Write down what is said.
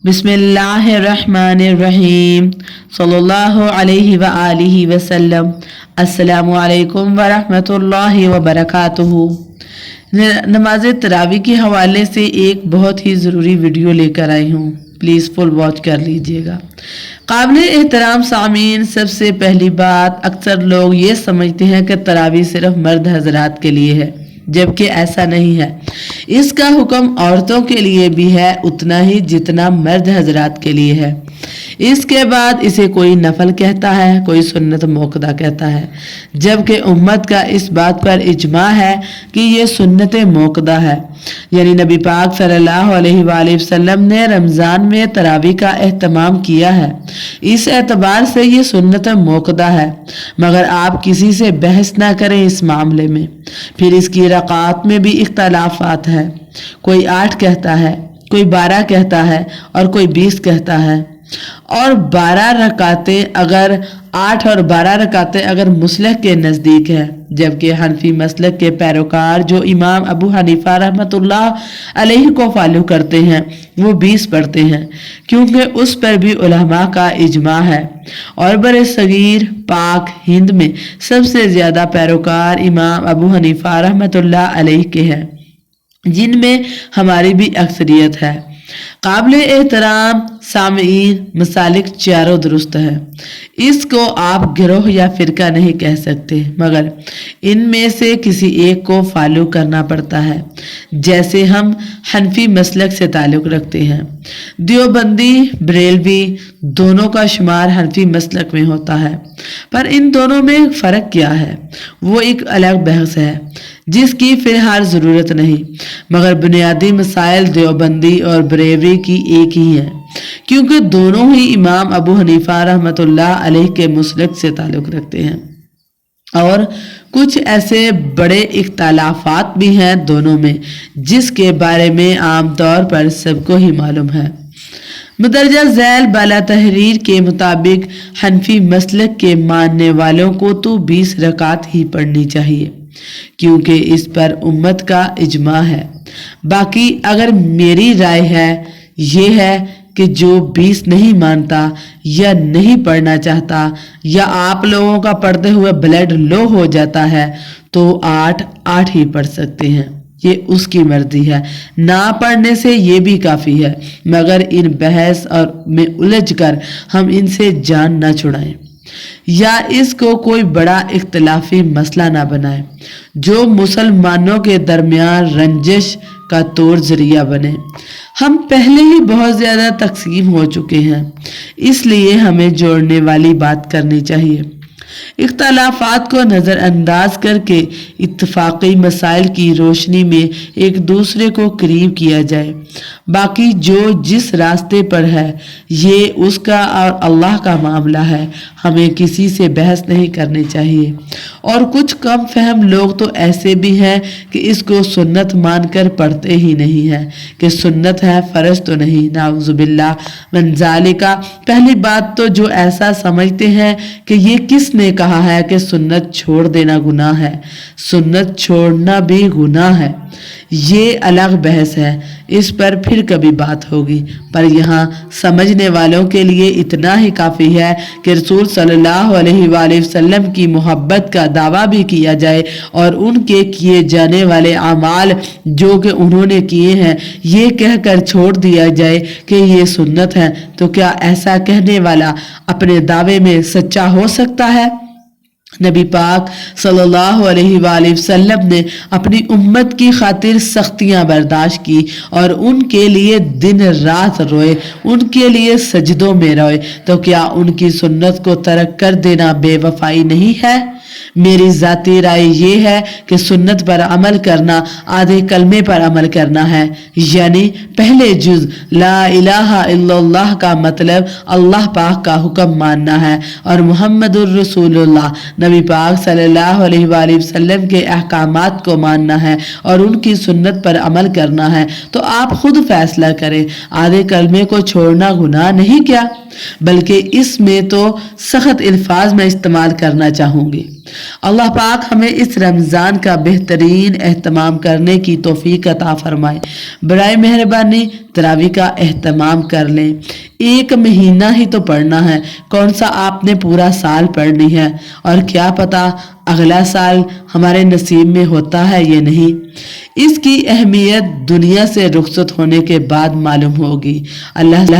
बिस्मिल्लाहिर्रहमानिर्रहीम सल्लल्लाहु अलैहि व आलिहि वसल्लम। अस्सलामु अलैकुम व रहमतुल्लाहि व बरकातुहू। नमाज तरावी के हवाले से एक बहुत ही ज़रूरी वीडियो लेकर आई हूँ, प्लीज़ फुल वॉच कर लीजिएगा। काबिल एहतराम सामीन, सबसे पहली बात, अक्सर लोग ये समझते हैं कि तरावी सिर्फ मर्द हजरात के लिए है, जबकि ऐसा नहीं है। इसका हुक्म औरतों के लिए भी है उतना ही जितना मर्द हजरात के लिए है। इसके बाद इसे कोई नफल कहता है, कोई सुन्नत मोकदा कहता है, जबकि उम्मत का इस बात पर इजमा है कि ये सुन्नत मोकदा है। यानी नबी पाक सल्लल्लाहु अलैहि वसल्लम ने रमज़ान में तरावी का एहतमाम किया है, इस एतबार से ये सुन्नत मोकदा है। मगर आप किसी से बहस ना करें इस मामले में। फिर इसकी रकात में भी इख्तलाफात है, कोई 8 कहता है, कोई 12 कहता है और कोई 20 कहता है। और 12 रकातें अगर 8 और 12 रकातें अगर मुसलक के नज़दीक है, जबकि हनफी मसलक के पैरोकार जो इमाम अबू हनीफा रहमतुल्लाह अलैहि को फॉलो करते हैं वो 20 पढ़ते हैं, क्योंकि उस पर भी उलमा का इजमा है। और बरे सगीर पाक हिंद में सबसे ज़्यादा पैरोकार इमाम अबू हनीफा रहमतुल्लाह अलैहि के हैं, जिनमें हमारी भी अक्सरियत है। काबिल एहतराम सामीन, मसालिक चारों दुरुस्त है। इसको आप गिरोह या फिरका नहीं कह सकते, मगर इनमें से किसी एक को फॉलो करना पड़ता है। जैसे हम हनफी मसलक से ताल्लुक़ रखते हैं, देवबंदी बरेलवी दोनों का शुमार हनफी मसलक में होता है, पर इन दोनों में फ़र्क क्या है वो एक अलग बहस है जिसकी फ़िलहाल ज़रूरत नहीं। मगर बुनियादी मसाइल देवबंदी और बरेलवी की एक ही है, क्योंकि दोनों ही इमाम अबू हनीफा रहमतुल्लाह अलैहि के मुसलक से ताल्लुक़ रखते हैं। और कुछ ऐसे बड़े इख्तलाफात भी हैं दोनों में, जिसके बारे में आम तौर पर सबको ही मालूम है। मुदरजा झैल बाला तहरीर के मुताबिक हनफी मसलक के मानने वालों को तो 20 रकात ही पढ़नी चाहिए, क्योंकि इस पर उम्मत का इजमा है। बाकी अगर मेरी राय है ये है कि जो 20 नहीं मानता या नहीं पढ़ना चाहता, या आप लोगों का पढ़ते हुए ब्लड लो हो जाता है, तो 8 ही पढ़ सकते हैं, ये उसकी मर्जी है। ना पढ़ने से ये भी काफ़ी है, मगर इन बहस और में उलझ कर हम इनसे जान ना छुड़ाएं या इसको कोई बड़ा इख्तलाफी मसला ना बनाए जो मुसलमानों के दरमियान रंजिश का तौर जरिया बने। हम पहले ही बहुत ज़्यादा तकसीम हो चुके हैं, इसलिए हमें जोड़ने वाली बात करनी चाहिए। इख्तलाफात को नज़रअंदाज करके इत्तफाक़ी मसाइल की रोशनी में एक दूसरे को करीब किया जाए। बाकी जो जिस रास्ते पर है ये उसका और अल्लाह का मामला है, हमें किसी से बहस नहीं करनी चाहिए। और कुछ कम फहम लोग तो ऐसे भी हैं कि इसको सुन्नत मानकर पढ़ते ही नहीं है कि सुन्नत है, फ़र्ज तो नहीं। नाउज़ुबिल्लाह मिन ज़ालिका। पहली बात तो जो ऐसा समझते हैं कि ये किसने कहा है कि सुन्नत छोड़ देना गुनाह है, सुन्नत छोड़ना भी गुनाह है, ये अलग बहस है, इस पर फिर कभी बात होगी। पर यहाँ समझने वालों के लिए इतना ही काफ़ी है कि रसूल सल्लल्लाहु अलैहि वसल्लम की मोहब्बत का दावा भी किया जाए और उनके किए जाने वाले अमाल जो कि उन्होंने किए हैं ये कहकर छोड़ दिया जाए कि ये सुन्नत है। तो क्या ऐसा कहने वाला अपने दावे में सच्चा हो सकता है? नबी पाक सल्लल्लाहु अलैहि वसल्लम ने अपनी उम्मत की खातिर सख्तियां बर्दाश्त की और उनके लिए दिन रात रोए, उनके लिए सजदों में रोए। तो क्या उनकी सुन्नत को तर्क कर देना बेवफाई नहीं है? मेरी ज़ाती राय ये है कि सुन्नत पर अमल करना आधे कलमे पर अमल करना है, यानी पहले जुज़ ला इलाहा इल्लल्लाह का मतलब अल्लाह पाक का हुक्म मानना है और मुहम्मदुर रसूलुल्लाह नबी पाक सल्लल्लाहु अलैहि वसल्लम के अहकामात को मानना है और उनकी सुन्नत पर अमल करना है। तो आप खुद फैसला करें, आधे कलमे को छोड़ना गुनाह नहीं क्या? बल्कि इसमें तो सख्त अल्फाज में इस्तेमाल करना चाहूँगी। اللہ پاک ہمیں اس رمضان کا بہترین اہتمام کرنے کی توفیق عطا فرمائے۔ برائے مہربانی تراویح کا اہتمام کر لیں، ایک مہینہ ہی تو پڑھنا ہے، کون سا آپ نے پورا سال پڑھنی ہے، اور کیا پتا اگلا سال ہمارے نصیب میں ہوتا ہے یا نہیں۔ اس کی اہمیت دنیا سے رخصت ہونے کے بعد معلوم ہوگی۔ اللہ